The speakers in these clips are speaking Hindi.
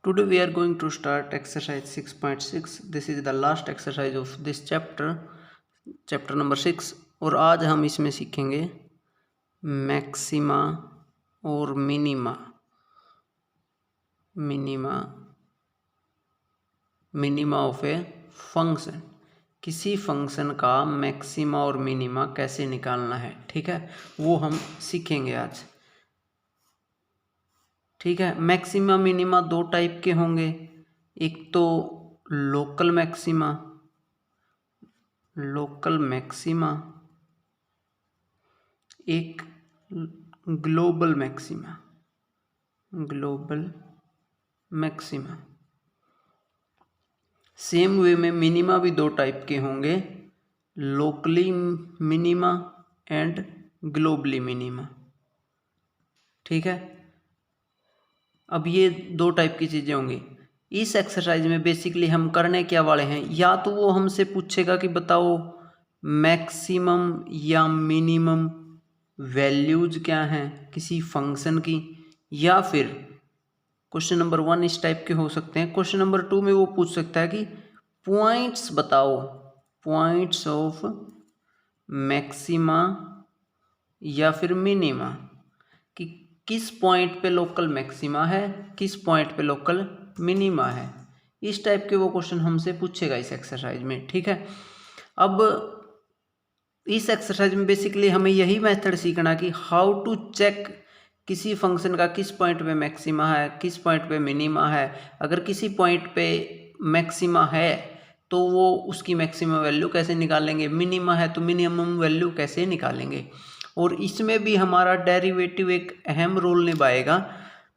Today we are going to start exercise 6.6. This is the last exercise of this chapter number 6. और आज हम इसमें सीखेंगे मैक्सिमा और मिनीमा ऑफ ए फंक्शन। किसी फंक्शन का मैक्सिमा और मिनीमा कैसे निकालना है, ठीक है, वो हम सीखेंगे आज। ठीक है, मैक्सिमा मिनिमा दो टाइप के होंगे, एक तो लोकल मैक्सिमा, एक ग्लोबल मैक्सिमा। सेम वे में मिनिमा भी दो टाइप के होंगे, locally minima and globally minima. ठीक है, अब ये दो टाइप की चीज़ें होंगी। इस एक्सरसाइज में बेसिकली हम करने क्या वाले हैं, या तो वो हमसे पूछेगा कि बताओ मैक्सिमम या मिनिमम वैल्यूज क्या हैं किसी फंक्शन की, या फिर क्वेश्चन नंबर 1 इस टाइप के हो सकते हैं। क्वेश्चन नंबर 2 में वो पूछ सकता है कि पॉइंट्स बताओ, पॉइंट्स ऑफ मैक्सिमा या फिर मिनिमा, कि किस पॉइंट पे लोकल मैक्सिमा है, किस पॉइंट पे लोकल मिनिमा है। इस टाइप के वो क्वेश्चन हमसे पूछेगा इस एक्सरसाइज में। ठीक है, अब इस एक्सरसाइज में बेसिकली हमें यही मेथड सीखना कि हाउ टू चेक किसी फंक्शन का किस पॉइंट पे मैक्सिमा है, किस पॉइंट पे मिनिमा है। अगर किसी पॉइंट पे मैक्सिमा है तो वो उसकी मैक्सिमम वैल्यू कैसे निकालेंगे, मिनिमा है तो मिनिमम वैल्यू कैसे निकालेंगे। और इसमें भी हमारा डेरिवेटिव एक अहम रोल निभाएगा।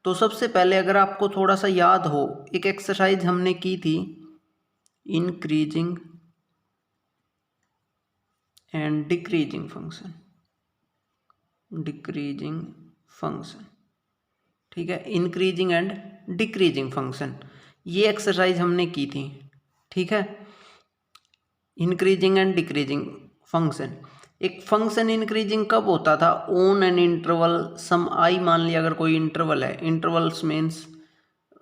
तो सबसे पहले अगर आपको थोड़ा सा याद हो, एक एक्सरसाइज हमने की थी इंक्रीजिंग एंड डिक्रीजिंग फंक्शन। ठीक है, इंक्रीजिंग एंड डिक्रीजिंग फंक्शन, ये एक्सरसाइज हमने की थी। ठीक है, इंक्रीजिंग एंड डिक्रीजिंग फंक्शन। एक फंक्शन इंक्रीजिंग कब होता था, on an interval some I, मान लिया अगर कोई इंटरवल है, intervals means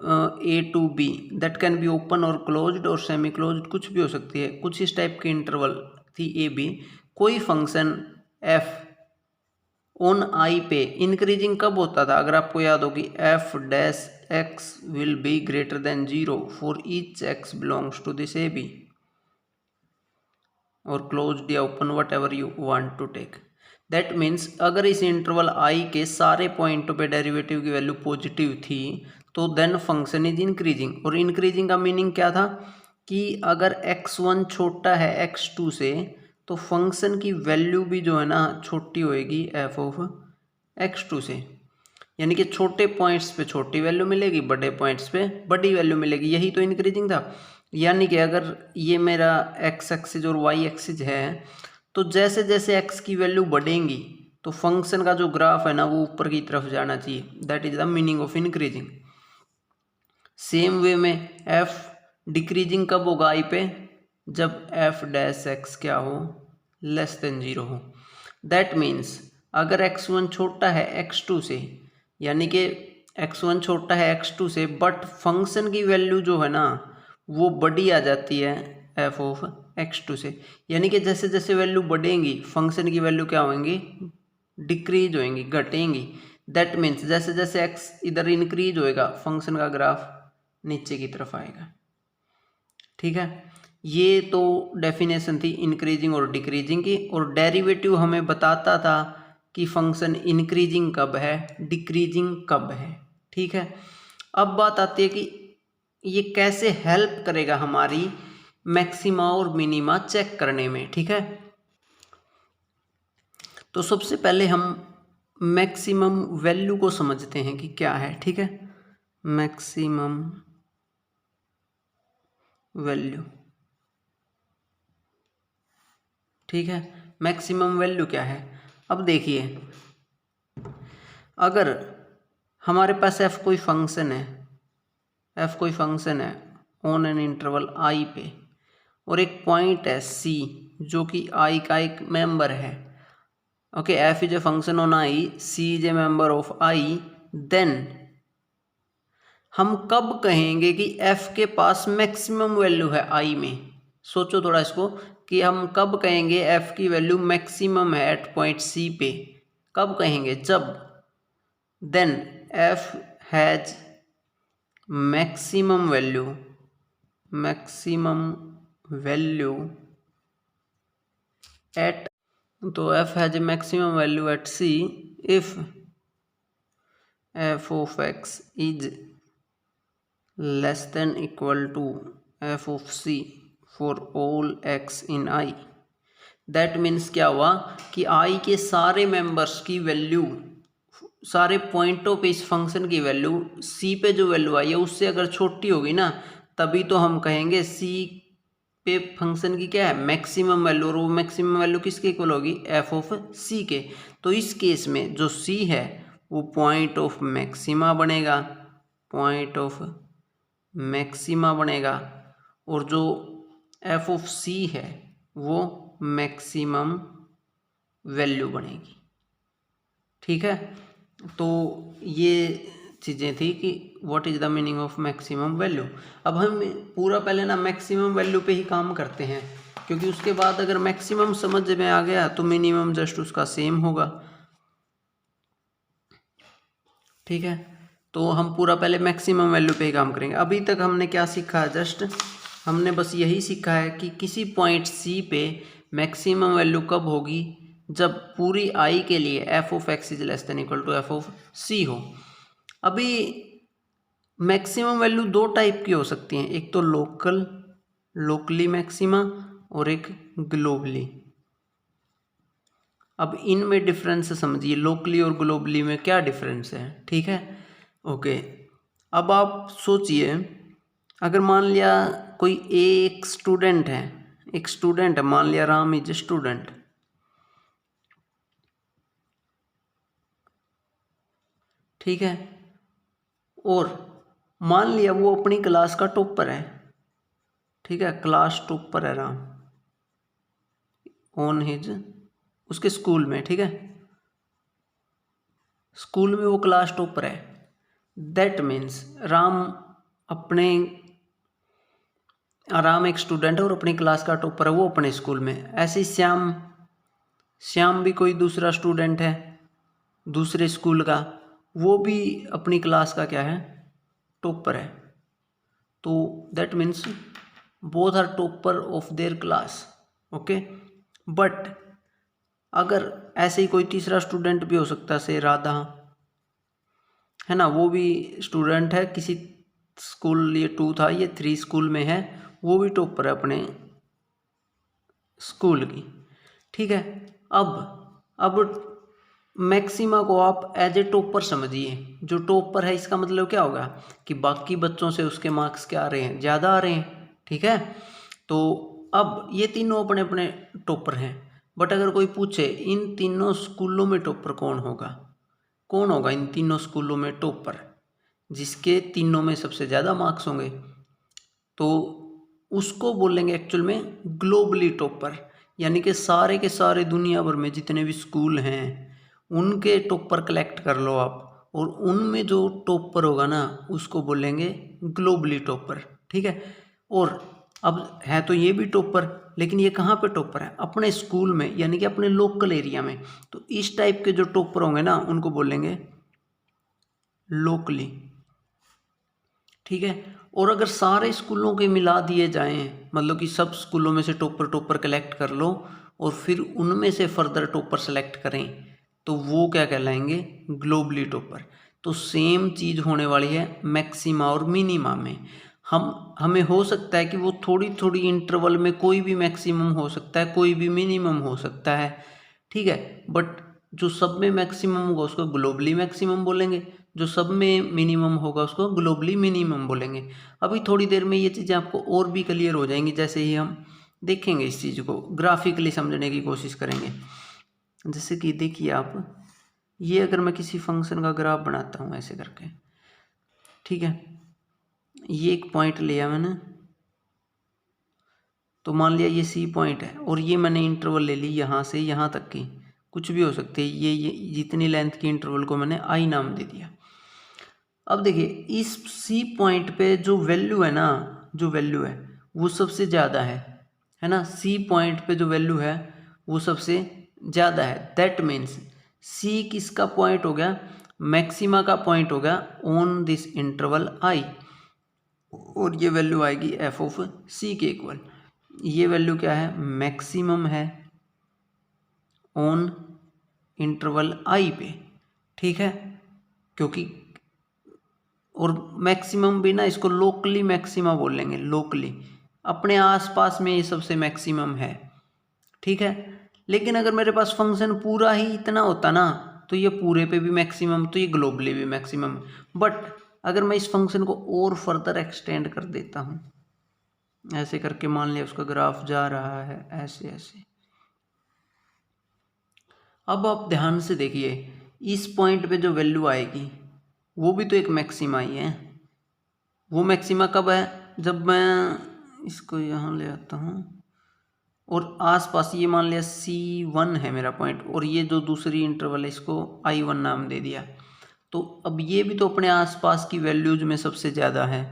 a to b, that can be open और क्लोज्ड और सेमी क्लोज्ड, कुछ भी हो सकती है, कुछ इस टाइप की इंटरवल थी ए बी। कोई फंक्शन एफ ऑन आई पे इंक्रीजिंग कब होता था, अगर आपको याद होगी, f dash x will be greater than 0 for each x belongs to this a b, और क्लोज्ड या open whatever you want to take. That means अगर इस इंटरवल आई के सारे पॉइंटों पे डेरिवेटिव की वैल्यू पॉजिटिव थी तो देन फंक्शन इज इंक्रीजिंग। और इंक्रीजिंग का मीनिंग क्या था कि अगर x1 छोटा है x2 से तो फंक्शन की वैल्यू भी जो है ना छोटी होएगी एफ ऑफ x2 से, यानी कि छोटे पॉइंट्स पे छोटी वैल्यू मिलेगी, बड़े पॉइंट्स पे बड़ी वैल्यू मिलेगी। यही तो इंक्रीजिंग था। यानी कि अगर ये मेरा x एक्सिस और y एक्सिस है तो जैसे जैसे x की वैल्यू बढ़ेंगी तो फंक्शन का जो ग्राफ है ना वो ऊपर की तरफ जाना चाहिए। That is the meaning of increasing. Same way में f डिक्रीजिंग कब होगा i पे, जब f डैश x क्या हो, लेस देन 0 हो। दैट मीन्स अगर x1 छोटा है x2 से, यानी कि x1 छोटा है x2 से, बट फंक्शन की वैल्यू जो है ना वो बड़ी आ जाती है f ऑफ x2 से, यानी कि जैसे जैसे वैल्यू बढ़ेंगी फंक्शन की वैल्यू क्या होंगी, डिक्रीज होएंगी, घटेंगी। दैट मीन्स जैसे जैसे x इधर इंक्रीज होएगा फंक्शन का ग्राफ नीचे की तरफ आएगा। ठीक है, ये तो डेफिनेशन थी इंक्रीजिंग और डिक्रीजिंग की, और डेरिवेटिव हमें बताता था कि फंक्शन इंक्रीजिंग कब है, डिक्रीजिंग कब है। ठीक है, अब बात आती है कि ये कैसे हेल्प करेगा हमारी मैक्सिमा और मिनिमा चेक करने में। ठीक है, तो सबसे पहले हम मैक्सिमम वैल्यू को समझते हैं कि क्या है। ठीक है, मैक्सिमम वैल्यू। ठीक है, मैक्सिमम वैल्यू क्या है। अब देखिए, अगर हमारे पास f कोई फंक्शन है ऑन एन इंटरवल i पे, और एक पॉइंट है c जो कि i का एक मेंबर है। Okay, f is a function on i, c is a member of i, then हम कब कहेंगे कि f के पास मैक्सिमम वैल्यू है i में? सोचो थोड़ा इसको कि हम कब कहेंगे f की वैल्यू मैक्सिमम है एट पॉइंट c पे। कब कहेंगे? जब then f has maximum value at, तो f has maximum value at c if f of x is less than equal to f of c for all x in i। That means क्या हुआ कि i के सारे मेंबर्स की वैल्यू, सारे पॉइंटों पे इस फंक्शन की वैल्यू c पे जो वैल्यू आई है उससे अगर छोटी होगी ना, तभी तो हम कहेंगे c पे फंक्शन की क्या है मैक्सिमम वैल्यू, और वो मैक्सिमम वैल्यू किसके इक्वल होगी? f ऑफ c के। तो इस केस में जो c है वो पॉइंट ऑफ मैक्सिमा बनेगा, पॉइंट ऑफ मैक्सिमा बनेगा, और जो f ऑफ c है वो मैक्सिमम वैल्यू बनेगी। ठीक है, तो ये चीज़ें थी कि what is the meaning of maximum value. अब हम पूरा पहले ना मैक्सिमम वैल्यू पे ही काम करते हैं, क्योंकि उसके बाद अगर मैक्सिमम समझ में आ गया तो मिनिमम जस्ट उसका सेम होगा। ठीक है, तो हम पूरा पहले मैक्सिमम वैल्यू पे ही काम करेंगे। अभी तक हमने क्या सीखा है? जस्ट हमने बस यही सीखा है कि किसी पॉइंट C पे मैक्सिमम वैल्यू कब होगी? जब पूरी i के लिए f of x is less than equal to f of c हो। अभी मैक्सिमम वैल्यू दो टाइप की हो सकती हैं, एक तो लोकली मैक्सिमा और एक ग्लोबली। अब इनमें डिफरेंस समझिए, लोकली और ग्लोबली में क्या डिफरेंस है। ठीक है, ओके। अब आप सोचिए, अगर मान लिया कोई एक स्टूडेंट है, मान लिया राम इज स्टूडेंट। ठीक है, और मान लिया वो अपनी क्लास का टॉपर है। ठीक है, क्लास टॉपर है राम ऑन हिज, उसके स्कूल में। ठीक है, स्कूल में वो क्लास टॉपर है। दैट मीन्स राम एक स्टूडेंट है और अपनी क्लास का टॉपर है वो अपने स्कूल में। ऐसे ही श्याम भी कोई दूसरा स्टूडेंट है दूसरे स्कूल का, वो भी अपनी क्लास का क्या है? टॉपर है। तो that means both are topper of their class. Okay, but अगर ऐसे ही कोई तीसरा स्टूडेंट भी हो सकता है, से राधा है ना, वो भी स्टूडेंट है किसी स्कूल, ये 2 था ये 3 स्कूल में है, वो भी टॉपर है अपने स्कूल की। ठीक है, अब मैक्सिमा को आप एज ए टॉपर समझिए। जो टॉपर है इसका मतलब क्या होगा कि बाकी बच्चों से उसके मार्क्स क्या आ रहे हैं? ज़्यादा आ रहे हैं। ठीक है, तो अब ये तीनों अपने अपने टॉपर हैं, बट अगर कोई पूछे इन तीनों स्कूलों में टॉपर कौन होगा इन तीनों स्कूलों में टॉपर? जिसके तीनों में सबसे ज़्यादा मार्क्स होंगे, तो उसको बोलेंगे एक्चुअल में ग्लोबली टॉपर। यानी कि सारे के सारे दुनिया भर में जितने भी स्कूल हैं उनके टॉपर कलेक्ट कर लो आप, और उनमें जो टॉपर होगा ना उसको बोलेंगे ग्लोबली टॉपर। ठीक है, और अब है तो ये भी टॉपर, लेकिन ये कहाँ पे टॉपर है? अपने स्कूल में, यानी कि अपने लोकल एरिया में। तो इस टाइप के जो टॉपर होंगे ना उनको बोलेंगे लोकली। ठीक है, और अगर सारे स्कूलों के मिला दिए जाएं, मतलब कि सब स्कूलों में से टॉपर कलेक्ट कर लो और फिर उनमें से फर्दर टॉपर सेलेक्ट करें, तो वो क्या कहलाएंगे? Globally topper. तो सेम चीज़ होने वाली है मैक्सिमा और मिनिमा में। हमें हो सकता है कि वो थोड़ी थोड़ी इंटरवल में कोई भी मैक्सिमम हो सकता है, कोई भी मिनिमम हो सकता है। ठीक है, बट जो सब में मैक्सिमम होगा उसको ग्लोबली मैक्सिमम बोलेंगे, जो सब में मिनिमम होगा उसको ग्लोबली मिनिमम बोलेंगे। अभी थोड़ी देर में ये चीज़ें आपको और भी क्लियर हो जाएंगी, जैसे ही हम देखेंगे इस चीज़ को ग्राफिकली समझने की कोशिश करेंगे। जैसे कि देखिए आप, ये अगर मैं किसी फंक्शन का ग्राफ बनाता हूँ ऐसे करके, ठीक है, ये एक पॉइंट लिया मैंने, तो मान लिया ये सी पॉइंट है और ये मैंने इंटरवल ले ली यहाँ से यहाँ तक की, कुछ भी हो सकती है, ये जितनी लेंथ की इंटरवल को मैंने आई नाम दे दिया। अब देखिए इस सी पॉइंट पे जो वैल्यू है ना, जो वैल्यू है वो सबसे ज़्यादा है ना, सी पॉइंट पे जो वैल्यू है वो सबसे ज़्यादा है। दैट मीन्स सी किसका पॉइंट हो गया, मैक्सिमा का पॉइंट हो गया ऑन दिस इंटरवल आई, और ये वैल्यू आएगी एफ ऑफ सी के इक्वल। ये वैल्यू क्या है, मैक्सिमम है ऑन इंटरवल आई पे, ठीक है, क्योंकि और मैक्सिमम भी ना इसको लोकली मैक्सिमा बोल लेंगे, लोकली अपने आसपास में ये सबसे मैक्सिमम है, ठीक है। लेकिन अगर मेरे पास फंक्शन पूरा ही इतना होता ना तो ये पूरे पे भी मैक्सिमम, तो ये ग्लोबली भी मैक्सिमम। बट अगर मैं इस फंक्शन को और फर्दर एक्सटेंड कर देता हूँ, ऐसे करके मान लिया उसका ग्राफ जा रहा है ऐसे ऐसे, अब आप ध्यान से देखिए इस पॉइंट पे जो वैल्यू आएगी वो भी तो एक मैक्सिमा ही है। वो मैक्सिमा कब है, जब मैं इसको यहाँ ले आता हूँ और आसपास ये मान लिया C1 है मेरा पॉइंट, और ये जो दूसरी इंटरवल है इसको I1 नाम दे दिया, तो अब ये भी तो अपने आसपास की वैल्यूज में सबसे ज़्यादा है,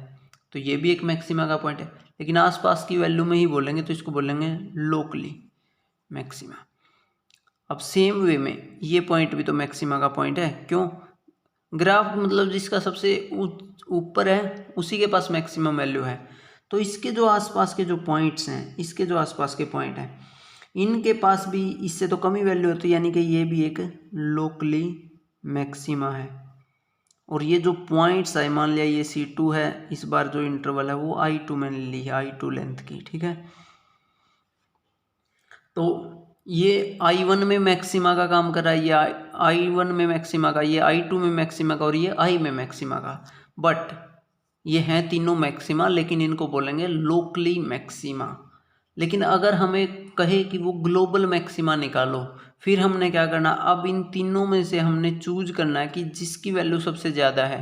तो ये भी एक मैक्सिमा का पॉइंट है। लेकिन आसपास की वैल्यू में ही बोलेंगे तो इसको बोलेंगे लोकली मैक्सिमा। अब सेम वे में ये पॉइंट भी तो मैक्सिमा का पॉइंट है, क्यों, ग्राफ मतलब जिसका सबसे ऊपर है उसी के पास मैक्सिमम वैल्यू है, तो इसके जो आसपास के जो पॉइंट्स हैं, इसके जो आसपास के पॉइंट हैं इनके पास भी इससे तो कम ही वैल्यू होती है, यानी कि ये भी एक लोकली मैक्सिमा है। और ये जो पॉइंट्स है, मान लिया ये C2 है, इस बार जो इंटरवल है वो I2 मैंने ली है, I2 लेंथ की, ठीक है। तो ये I1 में मैक्सिमा का काम कर रहा है, ये I1 में मैक्सिमा का, ये I2 में मैक्सिमा का, और ये I में मैक्सिमा का। बट ये हैं तीनों मैक्सिमा, लेकिन इनको बोलेंगे लोकली मैक्सिमा। लेकिन अगर हमें कहे कि वो ग्लोबल मैक्सिमा निकालो, फिर हमने क्या करना, अब इन तीनों में से हमने चूज करना है कि जिसकी वैल्यू सबसे ज़्यादा है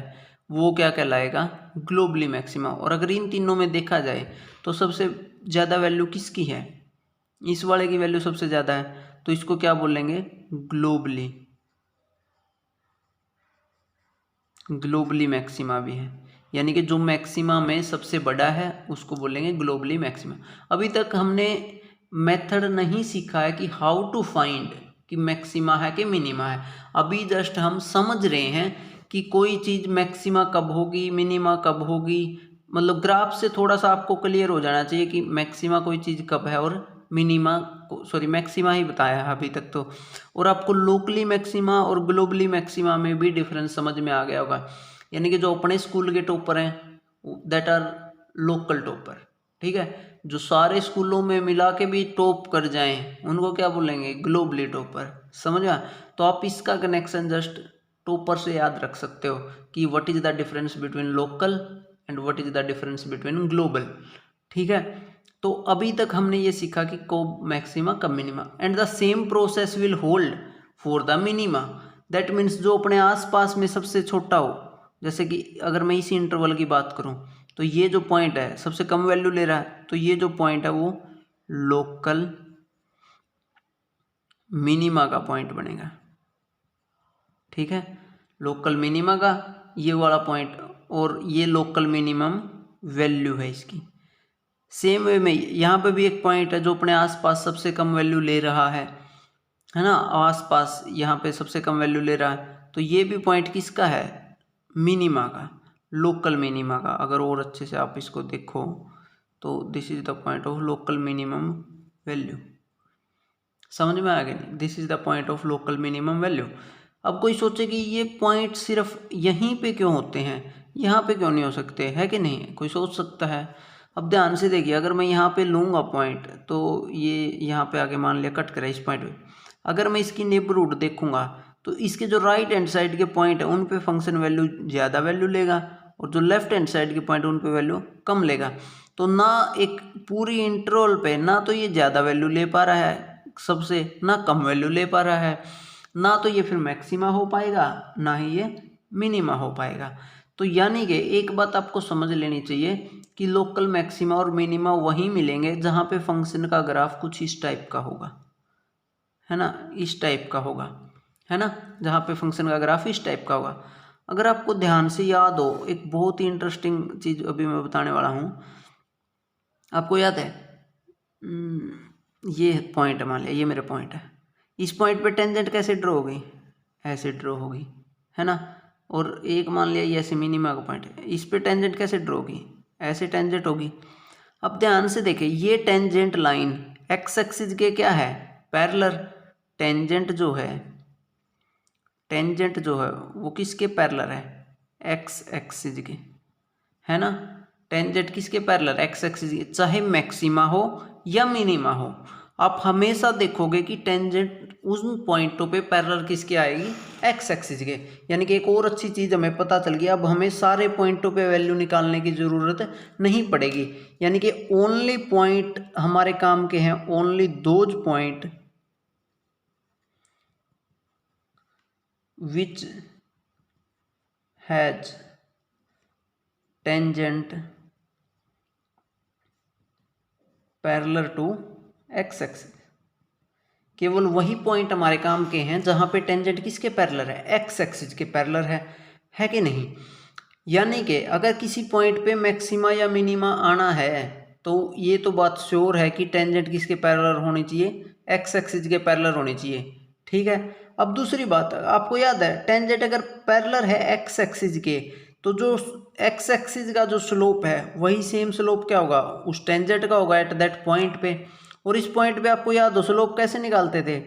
वो क्या कहलाएगा, ग्लोबली मैक्सिमा। और अगर इन तीनों में देखा जाए तो सबसे ज़्यादा वैल्यू किसकी है, इस वाले की वैल्यू सबसे ज़्यादा है, तो इसको क्या बोलेंगे, ग्लोबली, ग्लोबली मैक्सिमा भी है, यानी कि जो मैक्सिमा में सबसे बड़ा है उसको बोलेंगे ग्लोबली मैक्सिमा। अभी तक हमने मेथड नहीं सीखा है कि हाउ टू फाइंड कि मैक्सिमा है कि मिनिमा है, अभी जस्ट हम समझ रहे हैं कि कोई चीज़ मैक्सिमा कब होगी, मिनिमा कब होगी, मतलब ग्राफ से थोड़ा सा आपको क्लियर हो जाना चाहिए कि मैक्सिमा कोई चीज़ कब है और मिनिमा सॉरी मैक्सिमा ही बताया है अभी तक तो। और आपको लोकली मैक्सिमा और ग्लोबली मैक्सिमा में भी डिफरेंस समझ में आ गया होगा, यानी कि जो अपने स्कूल के टॉपर हैं दैट आर लोकल टॉपर, ठीक है, जो सारे स्कूलों में मिला के भी टॉप कर जाएं उनको क्या बोलेंगे, ग्लोबली टॉपर, समझ गया। तो आप इसका कनेक्शन जस्ट टॉपर से याद रख सकते हो कि what is the difference between local and what is the difference between global, ठीक है। तो अभी तक हमने ये सीखा कि कब मैक्सिमा कब minima, and the same process will hold for the minima. That means जो अपने आसपास में सबसे छोटा हो, जैसे कि अगर मैं इसी इंटरवल की बात करूं तो ये जो पॉइंट है सबसे कम वैल्यू ले रहा है, तो ये जो पॉइंट है वो लोकल मिनिमा का पॉइंट बनेगा, ठीक है, लोकल मिनिमा का ये वाला पॉइंट, और ये लोकल मिनिमम वैल्यू है इसकी। सेम वे में यहाँ पे भी एक पॉइंट है जो अपने आसपास सबसे कम वैल्यू ले रहा है ना, आसपास यहाँ पे सबसे कम वैल्यू ले रहा है, तो ये भी पॉइंट किसका है, मिनिमा का, लोकल मिनिमा का। अगर और अच्छे से आप इसको देखो तो this is the point of local minimum value, समझ में आ गया नहीं, this is the point of local minimum value. अब कोई सोचे कि ये पॉइंट सिर्फ यहीं पे क्यों होते हैं, यहाँ पे क्यों नहीं हो सकते, है कि नहीं, कोई सोच सकता है। अब ध्यान से देखिए, अगर मैं यहाँ पे लूँगा पॉइंट तो ये यहाँ पे आके मान लिया कट करा इस पॉइंट पे, अगर मैं इसकी नेबरहुड देखूंगा तो इसके जो राइट हैंड साइड के पॉइंट है उन पे फंक्शन वैल्यू ज़्यादा वैल्यू लेगा, और जो लेफ्ट हैंड साइड के पॉइंट उन पे वैल्यू कम लेगा। तो ना एक पूरी इंटरवल पे ना तो ये ज़्यादा वैल्यू ले पा रहा है सबसे, ना कम वैल्यू ले पा रहा है, ना तो ये फिर मैक्सिमा हो पाएगा ना ही ये मिनिमा हो पाएगा। तो यानी कि एक बात आपको समझ लेनी चाहिए कि लोकल मैक्सिमा और मिनिमा वहीं मिलेंगे जहाँ पे फंक्शन का ग्राफ कुछ इस टाइप का होगा, है ना, इस टाइप का होगा, है ना, जहाँ पे फंक्शन का ग्राफ इस टाइप का होगा। अगर आपको ध्यान से याद हो, एक बहुत ही इंटरेस्टिंग चीज़ अभी मैं बताने वाला हूँ। आपको याद है ये पॉइंट, मान लिया ये मेरा पॉइंट है, इस पॉइंट पे टेंजेंट कैसे ड्रॉ होगी, ऐसे ड्रॉ होगी, है ना। और एक मान लिया ये ऐसे मिनिमा का पॉइंट है, इस पे टेंजेंट कैसे ड्रॉ होगी, ऐसे टेंजेंट होगी। अब ध्यान से देखें, ये टेंजेंट लाइन एक्स एक्सिस के क्या है, पैरेलल। टेंजेंट जो है वो किसके पैरेलल है, एक्स एक्सिस के, है ना। टेंजेंट किसके पैरेलल, एक्स एक्सिस के, चाहे मैक्सिमा हो या मिनिमा हो। आप हमेशा देखोगे कि टेंजेंट उन पॉइंटों पे पैरेलल किसके आएगी, एक्स एक्सिस के। यानी कि एक और अच्छी चीज़ हमें पता चल गई, अब हमें सारे पॉइंटों पे वैल्यू निकालने की ज़रूरत नहीं पड़ेगी। यानी कि ओनली पॉइंट हमारे काम के हैं, only those point which has tangent parallel to x axis. केवल वही पॉइंट हमारे काम के हैं जहां पे टेंजेंट किसके पैरेलल है, एक्स एक्सिस के पैरेलल है कि नहीं। यानी कि अगर किसी पॉइंट पे मैक्सिमा या मिनिमा आना है तो ये तो बात श्योर है कि टेंजेंट किसके पैरेलल होनी चाहिए, एक्स एक्सिस के पैरेलल होनी चाहिए, ठीक है। अब दूसरी बात, आपको याद है टेंजेंट अगर पैरेलल है एक्स एक्सिस के, तो जो एक्स एक्सिस का जो स्लोप है वही सेम स्लोप क्या होगा, उस टेंजेंट का होगा एट दैट पॉइंट पे। और इस पॉइंट पे आपको याद हो स्लोप कैसे निकालते थे,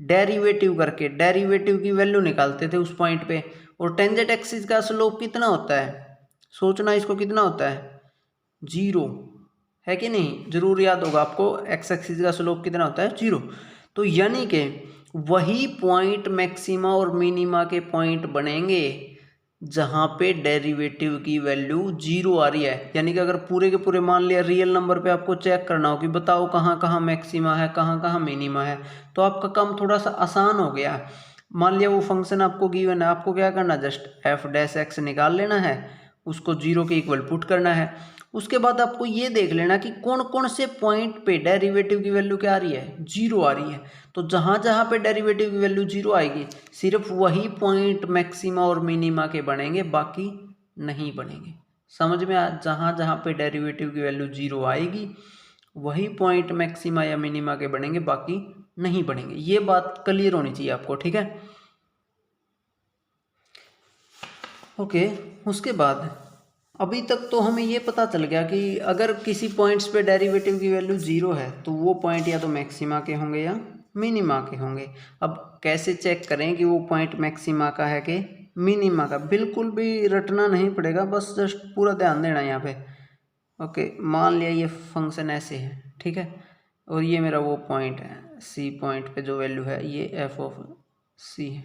डेरिवेटिव करके, डेरिवेटिव की वैल्यू निकालते थे उस पॉइंट पे। और टेंजेंट एक्सिस का स्लोप कितना होता है, सोचना इसको, कितना होता है, 0, है कि नहीं। जरूर याद होगा आपको, एक्स एक्सिस का स्लोप कितना होता है, 0। तो यानी कि वही पॉइंट मैक्सिमा और मिनिमा के पॉइंट बनेंगे जहाँ पे डेरिवेटिव की वैल्यू 0 आ रही है। यानी कि अगर पूरे के पूरे मान लिया रियल नंबर पे आपको चेक करना हो कि बताओ कहाँ कहाँ मैक्सिमा है, कहाँ कहाँ मिनिमा है, तो आपका काम थोड़ा सा आसान हो गया। मान लिया वो फंक्शन आपको गिवन है, आपको क्या करना, जस्ट एफ डैश एक्स निकाल लेना है, उसको 0 के इक्वल पुट करना है। उसके बाद आपको ये देख लेना कि कौन कौन से पॉइंट पे डेरिवेटिव की वैल्यू क्या आ रही है, 0 आ रही है। तो जहाँ जहाँ पे डेरिवेटिव की वैल्यू 0 आएगी सिर्फ वही पॉइंट मैक्सिमा और मिनिमा के बनेंगे, बाकी नहीं बनेंगे। समझ में आ, जहाँ जहाँ पे डेरिवेटिव की वैल्यू 0 आएगी वही पॉइंट मैक्सिमा या मिनिमा के बनेंगे, बाकी नहीं बनेंगे। ये बात क्लियर होनी चाहिए आपको, ठीक है। ओके, उसके बाद अभी तक तो हमें ये पता चल गया कि अगर किसी पॉइंट्स पे डेरिवेटिव की वैल्यू 0 है तो वो पॉइंट या तो मैक्सिमा के होंगे या मिनिमा के होंगे। अब कैसे चेक करें कि वो पॉइंट मैक्सिमा का है कि मिनिमा का, बिल्कुल भी रटना नहीं पड़ेगा, बस जस्ट पूरा ध्यान देना यहाँ पे। ओके, मान लिया ये फंक्शन ऐसे है, ठीक है, और ये मेरा वो पॉइंट है, सी पॉइंट पे जो वैल्यू है ये एफ ऑफ सी है,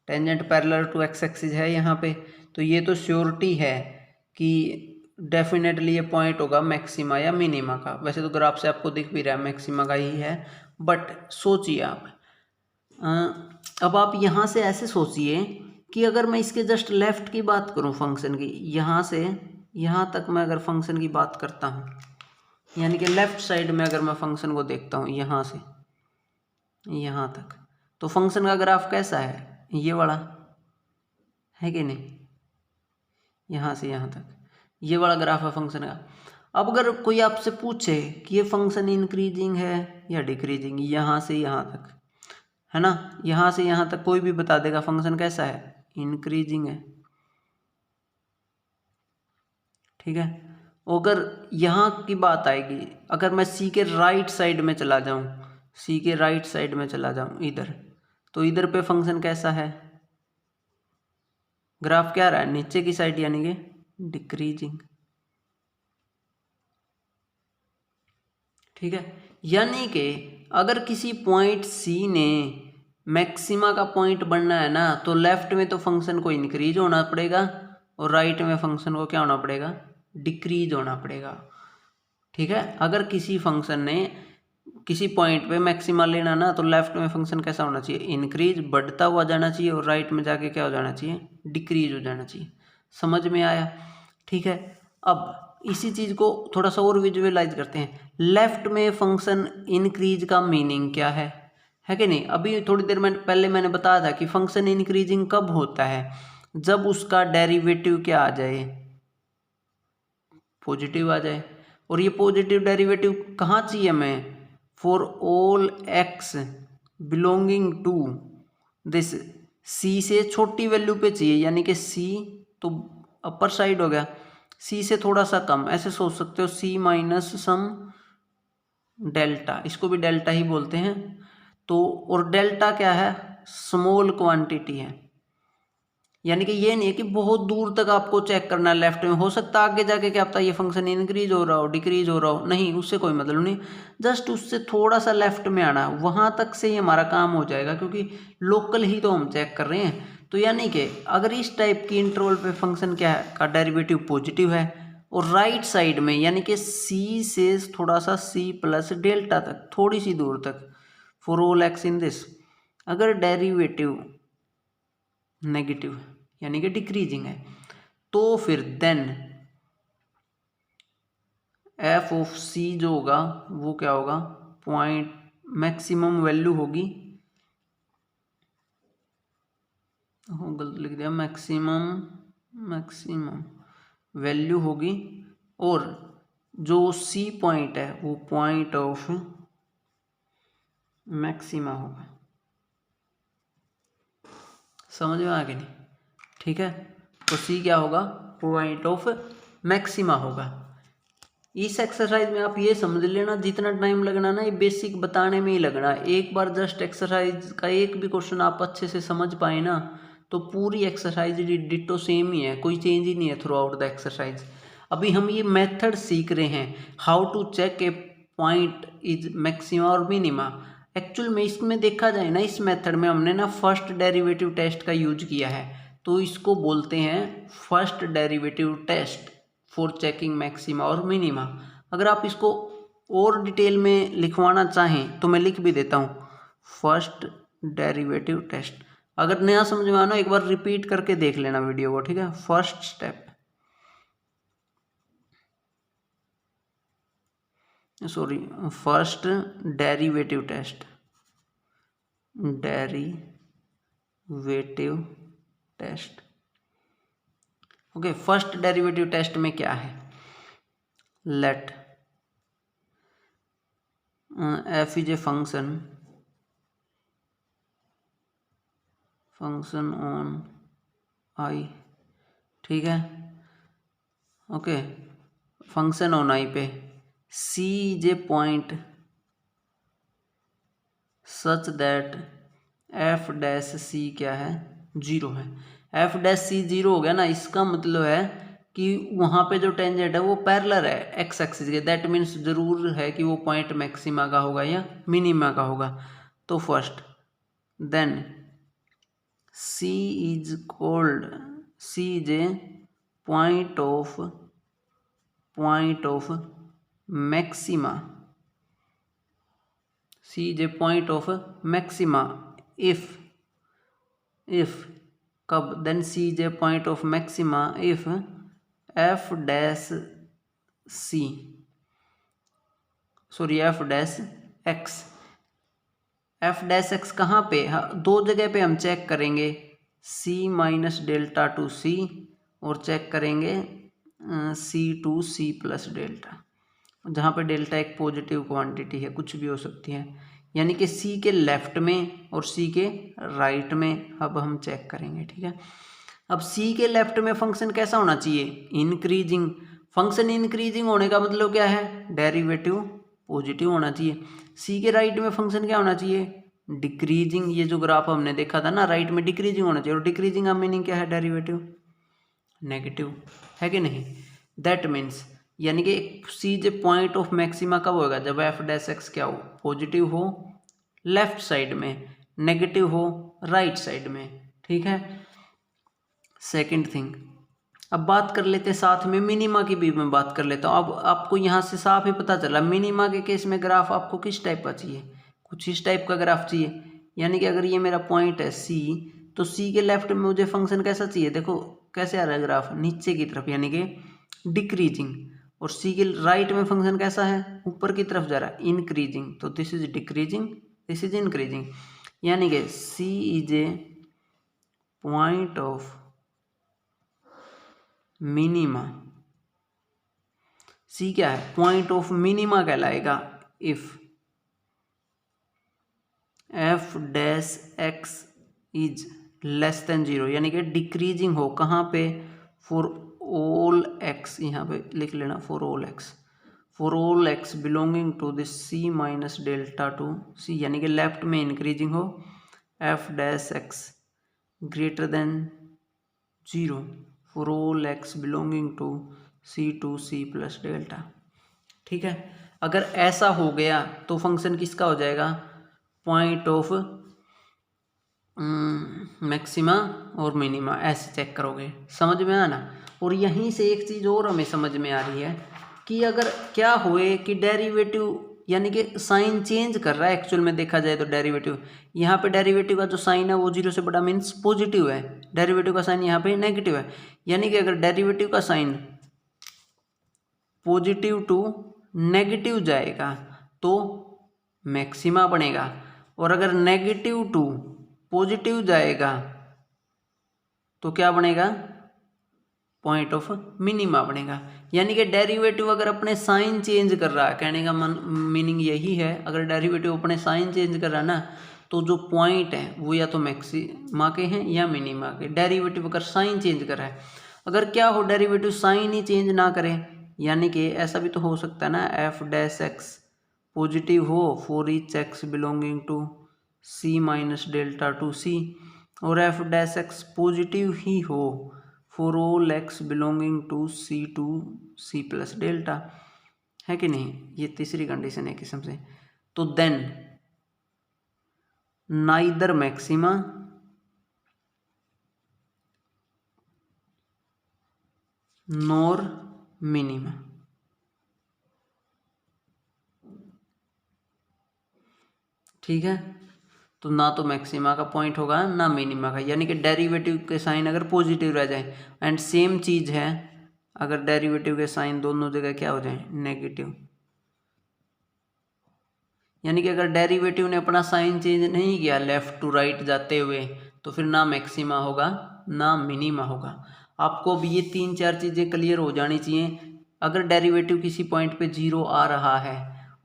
tangent parallel to x axis है यहाँ पे। तो ये तो श्योरिटी है कि डेफिनेटली ये पॉइंट होगा मैक्सिमा या मिनिमा का। वैसे तो ग्राफ से आपको दिख भी रहा है मैक्सिमा का ही है, बट सोचिए आप, अब आप यहाँ से ऐसे सोचिए कि अगर मैं इसके जस्ट लेफ्ट की बात करूँ फंक्शन की, यहाँ से यहाँ तक मैं अगर फंक्शन की बात करता हूँ, यानी कि लेफ्ट साइड में अगर मैं फंक्शन को देखता हूँ यहाँ से यहाँ तक, तो फंक्शन का ग्राफ कैसा है, ये वाला है कि नहीं, यहाँ से यहाँ तक ये वाला ग्राफ है फंक्शन का। अब अगर कोई आपसे पूछे कि ये फंक्शन इंक्रीजिंग है या डिक्रीजिंग, यहाँ से यहाँ तक, है ना, यहाँ से यहाँ तक कोई भी बता देगा फंक्शन कैसा है, इंक्रीजिंग है, ठीक है। अगर यहाँ की बात आएगी, अगर मैं सी के राइट साइड में चला जाऊँ, सी के राइट साइड में चला जाऊँ इधर, तो इधर पे फंक्शन कैसा है, ग्राफ क्या रहा है, नीचे की साइड, यानी कि डिक्रीजिंग, ठीक है। यानी कि अगर किसी पॉइंट सी ने मैक्सिमा का पॉइंट बनना है ना, तो लेफ्ट में तो फंक्शन को इंक्रीज होना पड़ेगा और राइट में फंक्शन को क्या होना पड़ेगा, डिक्रीज होना पड़ेगा, ठीक है। अगर किसी फंक्शन ने किसी पॉइंट पे मैक्सिमा लेना ना, तो लेफ्ट में फंक्शन कैसा होना चाहिए, इंक्रीज, बढ़ता हुआ जाना चाहिए, और राइट में जाके क्या हो जाना चाहिए, डिक्रीज हो जाना चाहिए। समझ में आया, ठीक है। अब इसी चीज़ को थोड़ा सा और विजुअलाइज करते हैं। लेफ्ट में फंक्शन इंक्रीज का मीनिंग क्या है कि नहीं। अभी थोड़ी देर में पहले मैंने बताया था कि फंक्शन इंक्रीजिंग कब होता है, जब उसका डेरिवेटिव क्या आ जाए, पॉजिटिव आ जाए। और ये पॉजिटिव डेरिवेटिव कहाँ चाहिए हमें, for all x belonging to this, C से छोटी वैल्यू पे चाहिए, यानी कि सी तो अपर साइड हो गया, सी से थोड़ा सा कम, ऐसे सोच सकते हो सी माइनस सम डेल्टा, इसको भी डेल्टा ही बोलते हैं। तो और डेल्टा क्या है, स्मॉल क्वांटिटी है, यानी कि ये नहीं है कि बहुत दूर तक आपको चेक करना है लेफ्ट में, हो सकता है आगे जाके क्या पता ये फंक्शन इंक्रीज हो रहा हो डिक्रीज हो रहा हो, नहीं उससे कोई मतलब नहीं, जस्ट उससे थोड़ा सा लेफ्ट में आना है, वहाँ तक से ही हमारा काम हो जाएगा, क्योंकि लोकल ही तो हम चेक कर रहे हैं। तो यानी कि अगर इस टाइप की इंटरवल पे फंक्शन क्या है का डेरिवेटिव पॉजिटिव है और राइट साइड में यानी कि सी से थोड़ा सा सी प्लस डेल्टा तक थोड़ी सी दूर तक for all x in this, अगर डेरिवेटिव नेगेटिव है यानी कि डिक्रीजिंग है, तो फिर देन एफ ऑफ सी जो होगा वो क्या होगा, पॉइंट मैक्सिमम वैल्यू होगी, गलत लिख दिया, मैक्सिमम वैल्यू होगी, और जो सी पॉइंट है वो पॉइंट ऑफ मैक्सिमा होगा। समझ में आ गया नहीं, ठीक है। तो सी क्या होगा, पॉइंट ऑफ मैक्सिमा होगा। इस एक्सरसाइज में आप ये समझ लेना, जितना टाइम लगना ना ये बेसिक बताने में ही लगना, एक बार जस्ट एक्सरसाइज का एक भी क्वेश्चन आप अच्छे से समझ पाए ना तो पूरी एक्सरसाइज डिट्टो सेम ही है, कोई चेंज ही नहीं है थ्रू आउट द एक्सरसाइज। अभी हम ये मेथड सीख रहे हैं, how to check a point is maxima और मिनिमा। एक्चुअल में इसमें देखा जाए ना, इस मेथड में हमने ना फर्स्ट डेरिवेटिव टेस्ट का यूज किया है, तो इसको बोलते हैं first derivative test for checking maxima और मिनिमा। अगर आप इसको और डिटेल में लिखवाना चाहें तो मैं लिख भी देता हूँ, फर्स्ट डेरिवेटिव टेस्ट। अगर नया समझ में आना एक बार रिपीट करके देख लेना वीडियो को, ठीक है। First step, sorry, first derivative test, derivative test, okay. First derivative test में क्या है, let F is a function on I, ठीक है, ओके। फंक्शन ऑन आई पे C is a point such that F dash C क्या है, जीरो है। एफ डैश सी जीरो हो गया ना, इसका मतलब है कि वहाँ पे जो टेंजेंट है वो पैरेलल है एक्स एक्सिस के, दैट मीन्स जरूर है कि वो पॉइंट मैक्सिमा का होगा या मिनिमा का होगा। तो first then C is called, C is a point of maxima, C is a point of maxima if कब, then C is a point of maxima if F dash C, sorry F dash X, F dash X कहाँ पे, दो जगह पे हम चेक करेंगे, C minus delta to C और चेक करेंगे C to C plus delta, जहाँ पे डेल्टा एक पॉजिटिव क्वांटिटी है, कुछ भी हो सकती है, यानी कि सी के लेफ्ट में और सी के राइट में अब हम चेक करेंगे, ठीक है। अब सी के लेफ्ट में फंक्शन कैसा होना चाहिए, इंक्रीजिंग। फंक्शन इंक्रीजिंग होने का मतलब क्या है, डेरिवेटिव पॉजिटिव होना चाहिए। सी के राइट में फंक्शन क्या होना चाहिए, डिक्रीजिंग। ये जो ग्राफ हमने देखा था ना, राइट में डिक्रीजिंग होना चाहिए, और डिक्रीजिंग का मीनिंग क्या है, डेरिवेटिव नेगेटिव, है कि नहीं। दैट मीन्स यानी कि सी जे पॉइंट ऑफ मैक्सिमा कब होगा, जब एफ डैश एक्स क्या हो, पॉजिटिव हो लेफ्ट साइड में, नेगेटिव हो राइट साइड में, ठीक है। सेकंड थिंग, अब बात कर लेते हैं साथ में मिनिमा की भी मैं बात कर लेता हूँ। अब आपको यहाँ से साफ ही पता चला मिनिमा के केस में ग्राफ आपको किस टाइप का चाहिए, कुछ इस टाइप का ग्राफ चाहिए। यानी कि अगर ये मेरा पॉइंट है सी, तो सी के लेफ्ट में मुझे फंक्शन कैसा चाहिए, देखो कैसे आ रहा है ग्राफ, नीचे की तरफ यानी कि डिक्रीजिंग, और सी के राइट में फंक्शन कैसा है, ऊपर की तरफ जा रहा है, इंक्रीजिंग। तो this is decreasing, this is increasing, यानी कि C is a point of minima. C क्या है, पॉइंट ऑफ मिनिमा कहलाएगा if F dash x is less than 0, यानी कि डिक्रीजिंग हो कहाँ पे, फॉर ऑल एक्स, यहाँ पे लिख लेना for all x belonging to this C minus delta to C, यानी कि लेफ्ट में इंक्रीजिंग हो, f dash x greater than 0 for all x belonging to C plus delta. ठीक है, अगर ऐसा हो गया तो फंक्शन किसका हो जाएगा, पॉइंट ऑफ मैक्सिमा और मिनिमा, ऐसे चेक करोगे, समझ में आना। और यहीं से एक चीज़ और हमें समझ में आ रही है कि अगर क्या हुए कि डेरिवेटिव यानी कि साइन चेंज कर रहा है, एक्चुअल में देखा जाए तो डेरिवेटिव, यहाँ पे डेरिवेटिव का जो साइन है वो 0 से बड़ा मीन्स पॉजिटिव है, डेरिवेटिव का साइन यहाँ पे नेगेटिव है, यानी कि अगर डेरिवेटिव का साइन पॉजिटिव टू नेगेटिव जाएगा तो मैक्सिमा बनेगा, और अगर नेगेटिव टू पॉजिटिव जाएगा तो क्या बनेगा, पॉइंट ऑफ मिनिमा बनेगा। यानी कि डेरिवेटिव अगर अपने साइन चेंज कर रहा है, कहने का मीनिंग यही है, अगर डेरिवेटिव अपने साइन चेंज कर रहा है ना, तो जो पॉइंट है वो या तो मैक्सिमा के हैं या मिनिमा के, डेरिवेटिव अगर साइन चेंज कर रहा है। अगर क्या हो डेरिवेटिव साइन ही चेंज ना करे, यानी कि ऐसा भी तो हो सकता है ना, एफ डैश एक्स पॉजिटिव हो for each x belonging to C minus delta to C, और एफ डैश एक्स पॉजिटिव ही हो for all x belonging to C plus delta, है कि नहीं, ये तीसरी कंडीशन है किस्म से। तो then neither maxima nor minima, ठीक है, तो ना तो मैक्सिमा का पॉइंट होगा ना मिनिमा का, यानी कि डेरिवेटिव के साइन अगर पॉजिटिव रह जाए, एंड सेम चीज़ है अगर डेरिवेटिव के साइन दोनों जगह क्या हो जाए, नेगेटिव, यानी कि अगर डेरिवेटिव ने अपना साइन चेंज नहीं किया लेफ्ट टू राइट जाते हुए, तो फिर ना मैक्सिमा होगा ना मिनिमा होगा। आपको अब ये 3-4 चीज़ें क्लियर हो जानी चाहिए। अगर डेरिवेटिव किसी पॉइंट पे 0 आ रहा है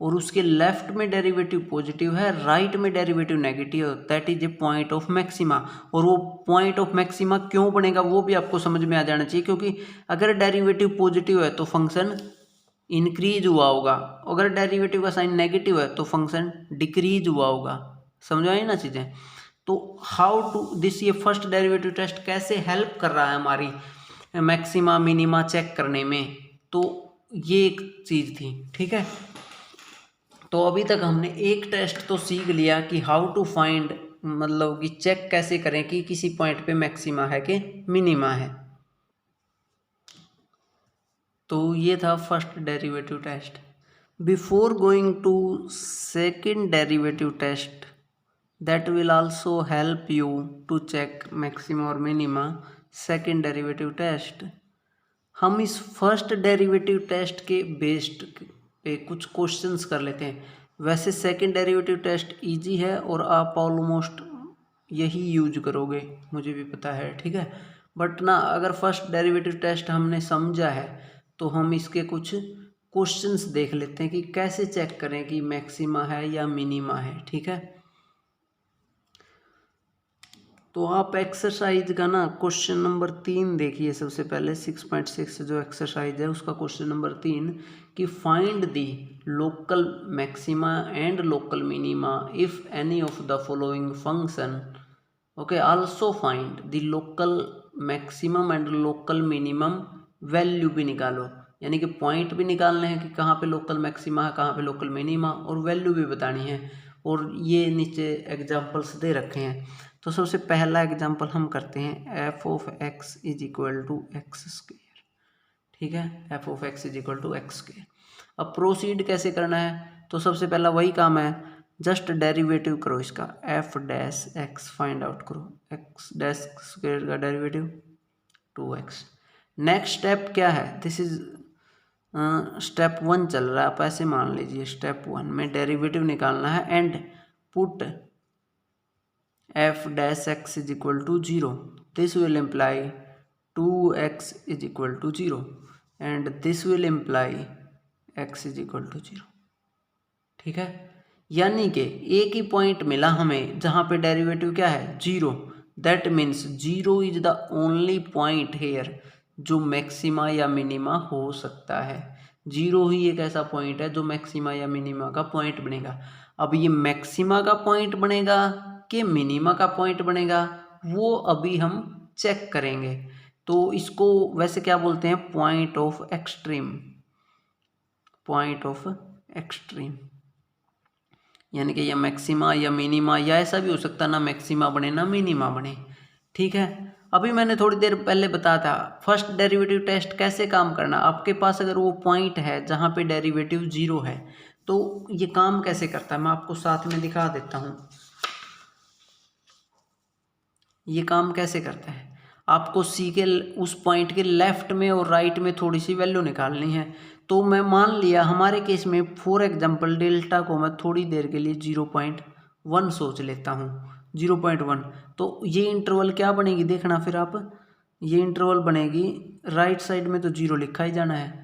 और उसके लेफ्ट में डेरिवेटिव पॉजिटिव है, राइट में डेरिवेटिव नेगेटिव है, that is a point of maxima. और वो पॉइंट ऑफ मैक्सिमा क्यों बनेगा वो भी आपको समझ में आ जाना चाहिए, क्योंकि अगर डेरिवेटिव पॉजिटिव है तो फंक्शन इंक्रीज हुआ होगा, अगर डेरिवेटिव का साइन नेगेटिव है तो फंक्शन डिक्रीज हुआ होगा, समझ आई ना चीज़ें। तो हाउ टू दिस, ये फर्स्ट डेरिवेटिव टेस्ट कैसे हेल्प कर रहा है हमारी मैक्सिमा मिनिमा चेक करने में, तो ये एक चीज़ थी, ठीक है। तो अभी तक हमने एक टेस्ट तो सीख लिया कि हाउ टू फाइंड, मतलब कि चेक कैसे करें कि किसी पॉइंट पे मैक्सिमा है कि मिनिमा है। तो ये था first derivative test. Before going to second derivative test that will also help you to check maxima और मिनिमा, सेकेंड डेरिवेटिव टेस्ट, हम इस फर्स्ट डेरिवेटिव टेस्ट के बेस्ड पे कुछ क्वेश्चंस कर लेते हैं। वैसे सेकेंड डेरिवेटिव टेस्ट इजी है और आप ऑलमोस्ट यही यूज करोगे, मुझे भी पता है, ठीक है। बट ना अगर फर्स्ट डेरिवेटिव टेस्ट हमने समझा है तो हम इसके कुछ क्वेश्चंस देख लेते हैं कि कैसे चेक करें कि मैक्सिमा है या मिनिमा है, ठीक है। तो आप एक्सरसाइज का ना क्वेश्चन नंबर 3 देखिए सबसे पहले, 6.6 जो एक्सरसाइज है उसका क्वेश्चन नंबर 3, कि find the local maxima and local minima if any of the following function, okay, also find the local maximum and local minimum value भी निकालो, यानी कि पॉइंट भी निकालने हैं कि कहाँ पे लोकल मैक्सिमा है कहाँ पे लोकल मिनिमा, और वैल्यू भी बतानी है। और ये नीचे एग्जांपल्स दे रखे हैं। तो सबसे पहला एग्जांपल हम करते हैं, f of x is equal to x square, ठीक है, f of x is equal to x square. अब प्रोसीड कैसे करना है, तो सबसे पहला वही काम है, जस्ट डेरिवेटिव करो इसका, F dash x find out करो, एक्स डैश स्क्वेयर का डेरिवेटिव 2x। नेक्स्ट स्टेप क्या है, दिस इज स्टेप 1 चल रहा है, आप ऐसे मान लीजिए स्टेप 1 में डेरिवेटिव निकालना है, and put f dash x is equal to 0, this will imply 2x is equal to 0 and this will imply x is equal to 0। ठीक है, यानी कि एक ही पॉइंट मिला हमें जहाँ पे डेरिवेटिव क्या है 0। That means 0 is the only point here जो मैक्सिमा या मिनिमा हो सकता है। 0 ही एक ऐसा पॉइंट है जो मैक्सिमा या मिनिमा का पॉइंट बनेगा। अब ये मैक्सिमा का पॉइंट बनेगा कि मिनिमा का पॉइंट बनेगा वो अभी हम चेक करेंगे। तो इसको वैसे क्या बोलते हैं, point of extreme, point of extreme, यानी कि या मैक्सिमा या मिनिमा या ऐसा भी हो सकता ना मैक्सिमा बने ना मिनिमा बने। ठीक है, अभी मैंने थोड़ी देर पहले बताया था फर्स्ट डेरिवेटिव टेस्ट कैसे काम करना। आपके पास अगर वो पॉइंट है जहाँ पे डेरिवेटिव 0 है तो ये काम कैसे करता है मैं आपको साथ में दिखा देता हूँ। ये काम कैसे करता है, आपको सी के उस पॉइंट के लेफ्ट में और राइट में थोड़ी सी वैल्यू निकालनी है। तो मैं मान लिया हमारे केस में फॉर एग्जांपल डेल्टा को मैं थोड़ी देर के लिए 0.1 सोच लेता हूँ, 0.1। तो ये इंटरवल क्या बनेगी देखना फिर आप, ये इंटरवल बनेगी राइट साइड में तो 0 लिखा ही जाना है।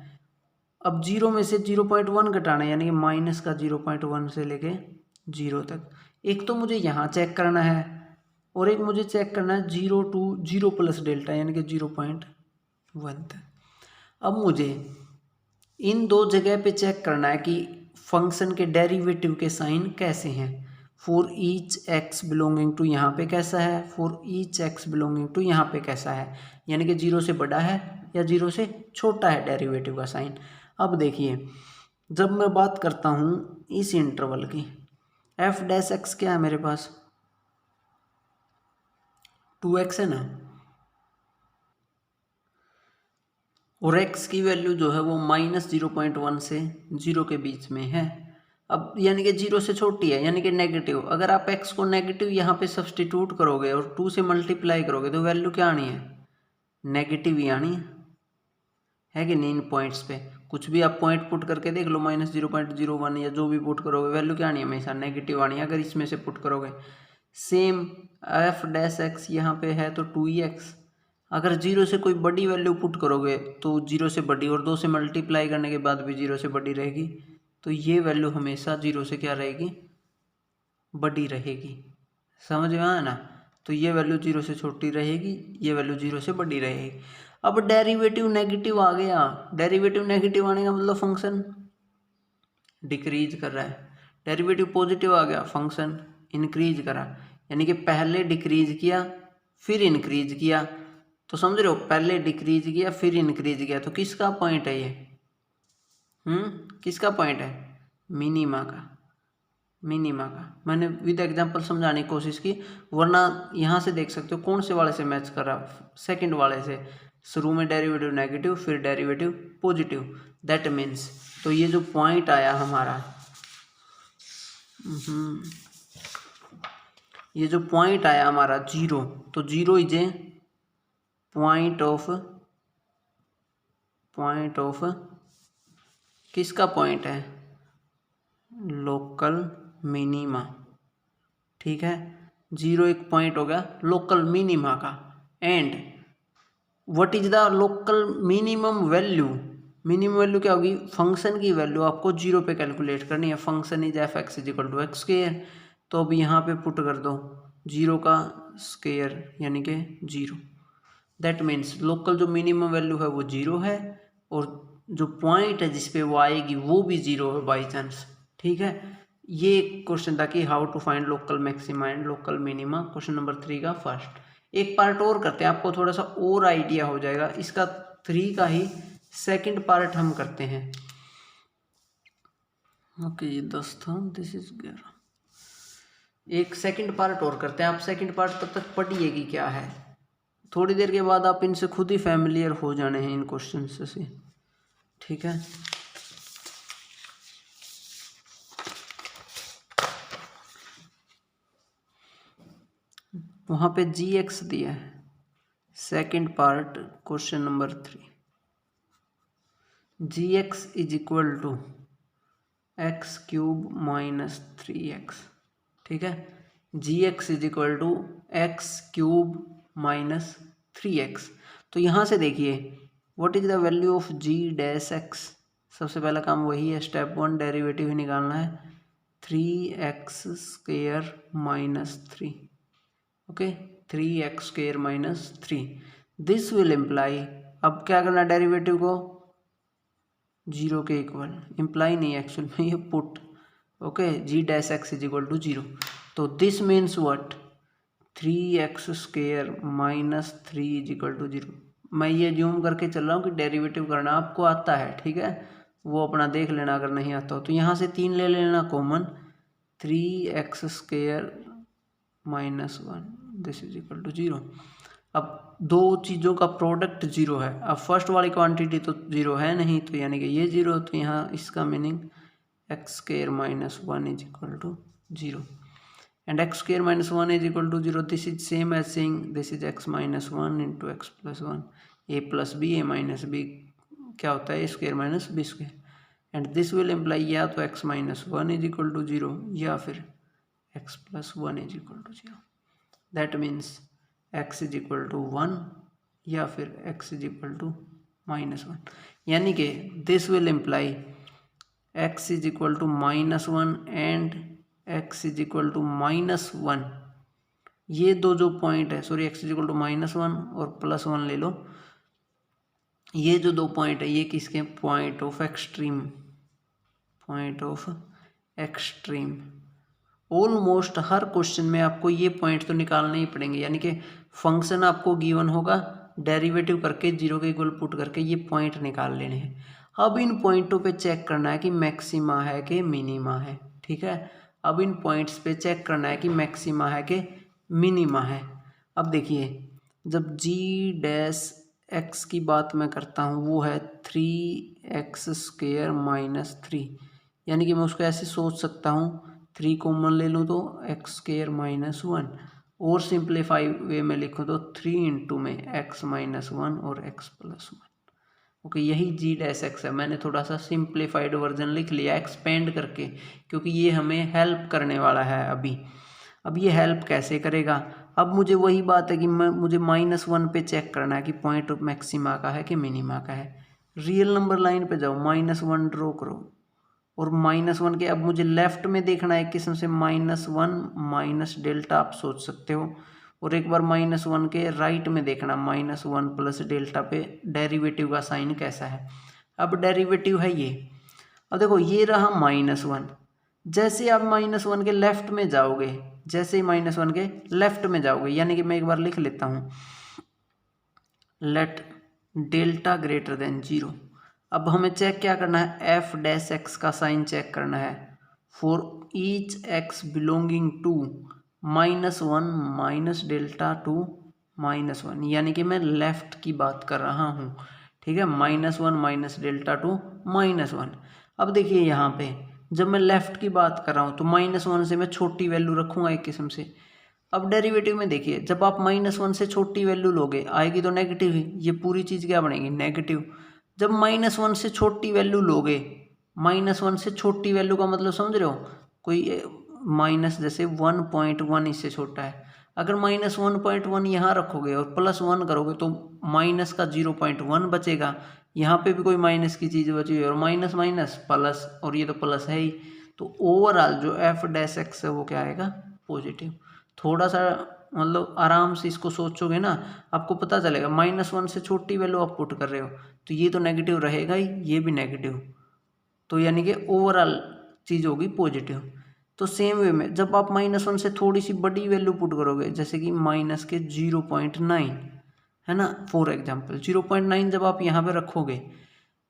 अब 0 में से 0.1 घटाना है यानी कि माइनस का 0.1 से लेके 0 तक। एक तो मुझे यहाँ चेक करना है और एक मुझे चेक करना है 0 to 0 प्लस डेल्टा यानी कि 0.1 तक। अब मुझे इन दो जगह पे चेक करना है कि फंक्शन के डेरिवेटिव के साइन कैसे हैं। For each x belonging to यहाँ पे कैसा है, for each x belonging to यहाँ पे कैसा है, यानी कि 0 से बड़ा है या 0 से छोटा है डेरिवेटिव का साइन। अब देखिए जब मैं बात करता हूँ इस इंटरवल की, एफ डैश एक्स क्या है मेरे पास 2x है ना, और x की वैल्यू जो है वो -0.1 से 0 के बीच में है। अब यानी कि 0 से छोटी है यानी कि नेगेटिव। अगर आप x को नेगेटिव यहाँ पे सब्सटीट्यूट करोगे और 2 से मल्टीप्लाई करोगे तो वैल्यू क्या आनी है, नेगेटिव ही आनी है कि नहीं। इन पॉइंट्स पे कुछ भी आप पॉइंट पुट करके देख लो, -0.01 या जो भी पुट करोगे वैल्यू क्या आनी है, हमेशा नेगेटिव आनी है अगर इसमें से पुट करोगे। सेम एफ डैश एक्स यहाँ पे है तो 2x, अगर 0 से कोई बड़ी वैल्यू पुट करोगे तो 0 से बड़ी और 2 से मल्टीप्लाई करने के बाद भी 0 से बड़ी रहेगी। तो ये वैल्यू हमेशा 0 से क्या रहेगी, बड़ी रहेगी। समझ में आया ना, तो ये वैल्यू 0 से छोटी रहेगी, ये वैल्यू 0 से बड़ी रहेगी। अब डेरिवेटिव नेगेटिव आ गया, डेरिवेटिव नेगेटिव आने का मतलब फंक्शन डिक्रीज कर रहा है। डेरिवेटिव पॉजिटिव आ गया, फंक्शन इंक्रीज करा, यानी कि पहले डिक्रीज किया फिर इंक्रीज किया। तो समझ रहे हो, पहले डिक्रीज किया फिर इंक्रीज किया, तो किसका पॉइंट है ये, किसका पॉइंट है, मिनिमा का। मिनिमा का मैंने विद एग्जांपल समझाने की कोशिश की, वरना यहाँ से देख सकते हो कौन से वाले से मैच कर रहा, सेकंड वाले से। शुरू में डेरिवेटिव नेगेटिव फिर डेरिवेटिव पॉजिटिव, दैट मीन्स तो ये जो पॉइंट आया हमारा, ये जो पॉइंट आया हमारा 0, तो 0 इज ए पॉइंट ऑफ किसका पॉइंट है, लोकल मिनिमा। ठीक है, 0 एक पॉइंट हो गया लोकल मिनिमा का। And what is the local minimum value, minimum value क्या होगी, फंक्शन की वैल्यू आपको 0 पे कैलकुलेट करनी है। Function is f x is equal to x square, तो अब यहाँ पे पुट कर दो 0 का स्क्वायर यानी कि 0। दैट मीन्स लोकल जो मिनिमम वैल्यू है वो 0 है और जो पॉइंट है जिसपे वो आएगी वो भी 0 है बाई चांस। ठीक है, ये क्वेश्चन था कि how to find local maxima and local minima, question number 3 का फर्स्ट। एक पार्ट और करते हैं, आपको थोड़ा सा और आइडिया हो जाएगा। इसका 3 का ही सेकंड पार्ट हम करते हैं। ओके ये 10 था, दिस इज 11। एक सेकंड पार्ट और करते हैं, आप सेकंड पार्ट तब तक पढ़िए कि क्या है, थोड़ी देर के बाद आप इनसे खुद ही फैमिलियर हो जाने हैं इन क्वेश्चन से। ठीक है, वहाँ पे gx दिया है, second part question number 3, gx is equal to x cube minus 3x। ठीक है, gx is equal to x cube minus 3x। तो यहाँ से देखिए what is the value of g dash x. सबसे पहला काम वही है, स्टेप 1 डेरिवेटिव ही निकालना है, 3x² minus 3। Okay, 3x² minus 3, this will imply, अब क्या करना डेरिवेटिव को 0 के इक्वल, इम्प्लाई नहीं एक्चुअल में ये put, okay, g dash x is equal to 0। तो this means what, 3x² minus 3 is equal to 0। मैं ये ज्यूम करके चल रहा हूँ कि डेरिवेटिव करना आपको आता है, ठीक है, वो अपना देख लेना अगर नहीं आता हो तो। यहाँ से 3 ले लेना common, 3x² minus 1 this is equal to 0। अब दो चीज़ों का प्रोडक्ट 0 है, अब फर्स्ट वाली क्वांटिटी तो 0 है नहीं, तो यानी कि ये 0, तो यहाँ इसका meaning x² minus 1 is equal to 0 and x² minus 1 is equal to 0. This is same as saying this is x minus 1 into x plus 1, a plus b, a minus b क्या होता है, a square minus b square, and this will imply या तो x minus 1 is equal to 0 या फिर x plus 1 is equal to 0. That means x is equal to 1 या फिर x is equal to minus 1, यानी कि this will imply x is equal to minus 1 and x is equal to minus 1। ये दो जो पॉइंट है, sorry, x is equal to minus 1 और प्लस 1 ले लो, ये जो दो पॉइंट है ये किसके, point of extreme, point of extreme. Almost her question में आपको ये पॉइंट तो निकालने ही पड़ेंगे, यानी कि फंक्शन आपको गिवन होगा, डेरिवेटिव करके 0 के इक्वल पुट करके ये पॉइंट निकाल लेने हैं। अब इन पॉइंटों पे चेक करना है कि मैक्सिमा है कि मिनिमा है, ठीक है। अब इन पॉइंट्स पे चेक करना है कि मैक्सिमा है कि मिनिमा है। अब देखिए जब g डैश x की बात मैं करता हूँ वो है 3x² माइनस 3, यानी कि मैं उसको ऐसे सोच सकता हूँ, 3 कॉमन ले लूँ तो x² माइनस 1, और सिंप्लीफाई वे में लिखूँ तो 3 इंटू में x माइनस 1 और x प्लस 1। ओके, यही जी डैश एक्स है। मैंने थोड़ा सा सिंप्लीफाइड वर्जन लिख लिया एक्सपेंड करके, क्योंकि ये हमें हेल्प करने वाला है अभी। अब ये हेल्प कैसे करेगा, अब मुझे वही बात है कि मुझे -1 पे चेक करना है कि पॉइंट ऑफ मैक्सिमा का है कि मिनिमा का है। रियल नंबर लाइन पे जाओ, -1 ड्रॉ करो, और -1 के अब मुझे लेफ्ट में देखना है, एक किस्म से -1 माइनस डेल्टा आप सोच सकते हो, और एक बार -1 के राइट में देखना, -1 प्लस डेल्टा पे डेरिवेटिव का साइन कैसा है। अब डेरिवेटिव है ये, अब देखो ये रहा -1, जैसे आप -1 के लेफ्ट में जाओगे, जैसे ही -1 के लेफ्ट में जाओगे, यानी कि मैं एक बार लिख लेता हूँ, लेट डेल्टा ग्रेटर देन 0। अब हमें चेक क्या करना है, एफ डैश एक्स का साइन चेक करना है, for each x belonging to -1 minus delta to -1, यानी कि मैं लेफ्ट की बात कर रहा हूँ, ठीक है, -1 माइनस डेल्टा टू -1। अब देखिए यहाँ पे जब मैं लेफ्ट की बात कर रहा हूँ तो -1 से मैं छोटी वैल्यू रखूँगा एक किस्म से। अब डेरिवेटिव में देखिए जब आप -1 से छोटी वैल्यू लोगे आएगी तो नेगेटिव ही, ये पूरी चीज़ क्या बनेगी, नेगेटिव। जब -1 से छोटी वैल्यू लोगे, -1 से छोटी वैल्यू का मतलब समझ रहे हो, कोई माइनस जैसे 1.1 इससे छोटा है, अगर -1.1 यहाँ रखोगे और +1 करोगे तो माइनस का 0.1 बचेगा, यहाँ पे भी कोई माइनस की चीज़ बची हुई है, और माइनस माइनस प्लस, और ये तो प्लस है ही, तो ओवरऑल जो एफ डैश एक्स है वो क्या आएगा, पॉजिटिव। थोड़ा सा मतलब आराम से इसको सोचोगे ना, आपको पता चलेगा, -1 से छोटी वैल्यू आप पुट कर रहे हो तो ये तो नेगेटिव रहेगा ही, ये भी नेगेटिव, तो यानी कि ओवरऑल चीज़ होगी पॉजिटिव। तो सेम वे में जब आप -1 से थोड़ी सी बड़ी वैल्यू पुट करोगे, जैसे कि माइनस के 0.9 है ना, फॉर एग्जांपल 0.9 जब आप यहाँ पे रखोगे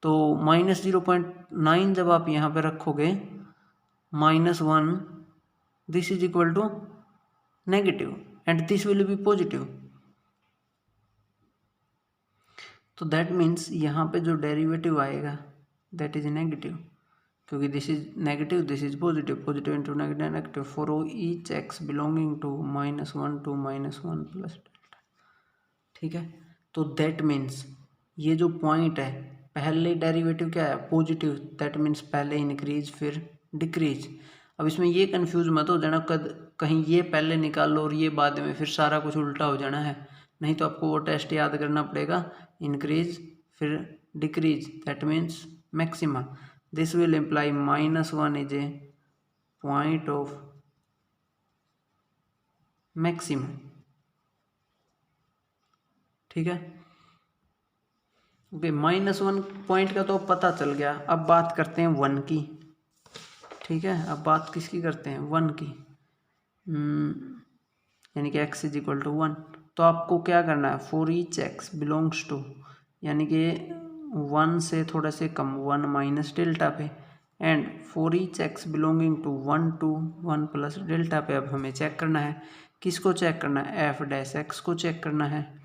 तो -0.9 जब आप यहाँ पे रखोगे, -1 this is equal to negative and this will be positive. तो दैट मीन्स यहाँ पे जो डेरिवेटिव आएगा दैट इज नेगेटिव, क्योंकि this is negative, this is positive, positive into negative, negative, for each x belonging to -1 to -1 plus delta, ठीक है। तो दैट मीन्स ये जो पॉइंट है, पहले डेरिवेटिव क्या है, पॉजिटिव, दैट मीन्स पहले इंक्रीज फिर डिक्रीज। अब इसमें ये कंफ्यूज मत हो जाना, कहीं ये पहले निकाल लो और ये बाद में, फिर सारा कुछ उल्टा हो जाना है। नहीं तो आपको वो टेस्ट याद करना पड़ेगा, इंक्रीज फिर decrease, that means maxima. This will imply -1 is a point of maximum. ठीक है, ओके, -1 पॉइंट का तो पता चल गया। अब बात करते हैं 1 की। ठीक है, अब बात किसकी करते हैं, 1 की। यानी कि x = 1, तो आपको क्या करना है, for each x belongs to, यानी कि 1 से थोड़ा से कम 1 माइनस डेल्टा पे, and for each x belonging to 1 to 1 plus delta पे। अब हमें चेक करना है, किसको चेक करना है, f' को चेक करना है।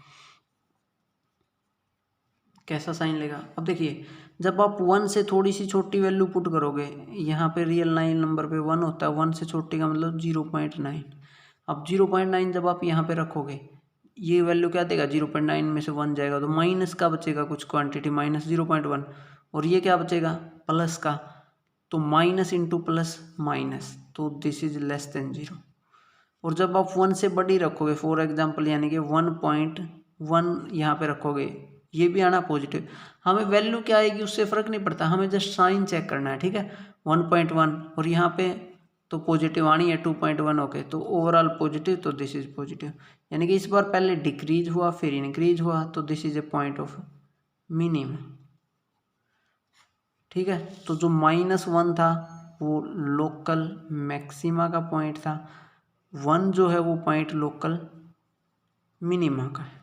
कैसा साइन लेगा, अब देखिए जब आप 1 से थोड़ी सी छोटी वैल्यू पुट करोगे, यहाँ पे रियल लाइन नंबर पे 1 होता है, 1 से छोटी का मतलब 0.9। अब 0.9 जब आप यहाँ पे रखोगे, ये वैल्यू क्या देगा, 0.9 में से 1 जाएगा तो माइनस का बचेगा कुछ क्वांटिटी, -0.1, और ये क्या बचेगा, प्लस का, तो माइनस इंटू प्लस माइनस, तो दिस इज लेस देन 0। और जब आप 1 से बड़ी रखोगे, फॉर एग्जाम्पल यानी कि 1.1 यहाँ पे रखोगे, ये भी आना पॉजिटिव। हमें वैल्यू क्या आएगी उससे फ़र्क नहीं पड़ता, हमें जस्ट साइन चेक करना है। ठीक है, 1.1 और यहाँ पे तो पॉजिटिव आनी है 2.1, ओके, तो ओवरऑल पॉजिटिव, तो दिस इज पॉजिटिव। यानी कि इस बार पहले डिक्रीज हुआ फिर इंक्रीज हुआ, तो this is a point of minimum. ठीक है, तो जो -1 था वो लोकल मैक्सिमा का पॉइंट था, 1 जो है वो पॉइंट लोकल मिनिमा का है।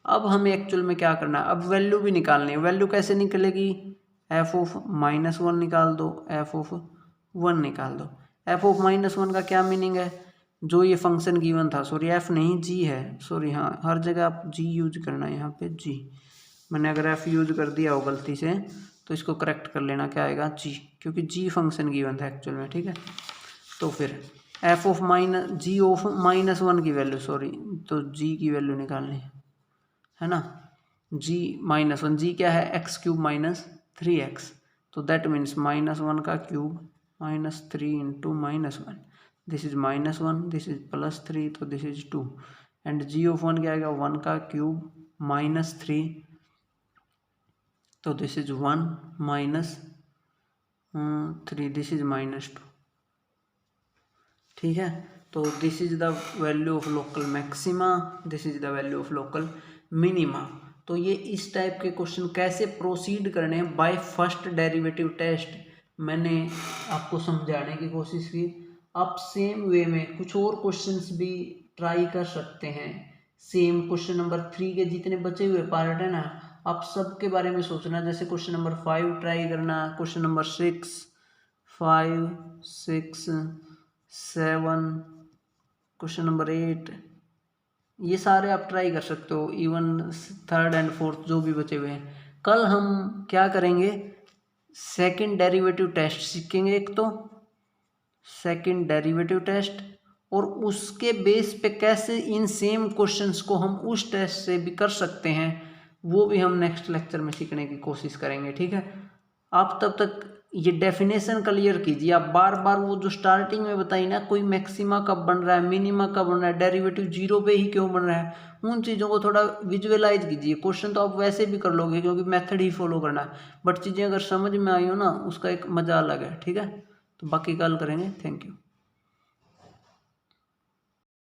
अब हमें एक्चुअल में क्या करना है, अब वैल्यू भी निकालनी है। वैल्यू कैसे निकलेगी, f(-1) निकाल दो, f(1) निकाल दो। f(-1) का क्या मीनिंग है, जो ये फंक्शन गिवन था, सॉरी f नहीं g है, सॉरी, हाँ हर जगह आप g यूज करना है, यहाँ पे g, मैंने अगर f यूज कर दिया हो गलती से तो इसको करेक्ट कर लेना, क्या आएगा g, क्योंकि g फंक्शन गिवन था एक्चुअल में। ठीक है, तो फिर g(-1) की वैल्यू, सॉरी, तो g की वैल्यू निकालनी है ना, g-1, g क्या है, x³ - 3x, तो दैट मीन्स -1 का cube -3 × -1, this is -1, this is +3, तो दिस इज 2, एंड g(1) क्या आएगा, 1 का क्यूब -3, तो दिस इज 1 - 3, दिस इज -2। ठीक है, तो this is the value of local maxima, this is the value of local minima. तो ये इस टाइप के क्वेश्चन कैसे प्रोसीड करने हैं बाय फर्स्ट डेरिवेटिव टेस्ट, मैंने आपको समझाने की कोशिश की। आप सेम वे में कुछ और क्वेश्चंस भी ट्राई कर सकते हैं। सेम क्वेश्चन नंबर 3 के जितने बचे हुए पार्ट है ना, आप सब के बारे में सोचना। जैसे क्वेश्चन नंबर 5 ट्राई करना, क्वेश्चन नंबर 6, 5, 6, 7, क्वेश्चन नंबर 8, ये सारे आप ट्राई कर सकते हो। इवन 3rd and 4th जो भी बचे हुए हैं। कल हम क्या करेंगे, सेकंड डेरिवेटिव टेस्ट सीखेंगे। एक तो सेकंड डेरिवेटिव टेस्ट, और उसके बेस पे कैसे इन सेम क्वेश्चंस को हम उस टेस्ट से भी कर सकते हैं, वो भी हम नेक्स्ट लेक्चर में सीखने की कोशिश करेंगे। ठीक है, आप तब तक ये डेफिनेशन क्लियर कीजिए। आप बार बार वो जो स्टार्टिंग में बताई ना, कोई मैक्सिमा कब बन रहा है, मिनिमा कब बन रहा है, डेरिवेटिव 0 पे ही क्यों बन रहा है, उन चीज़ों को थोड़ा विजुअलाइज कीजिए। क्वेश्चन तो आप वैसे भी कर लोगे क्योंकि मेथड ही फॉलो करना है, बट चीज़ें अगर समझ में आई हो ना, उसका एक मज़ा अलग है। ठीक है, तो बाकी कल करेंगे। Thank you.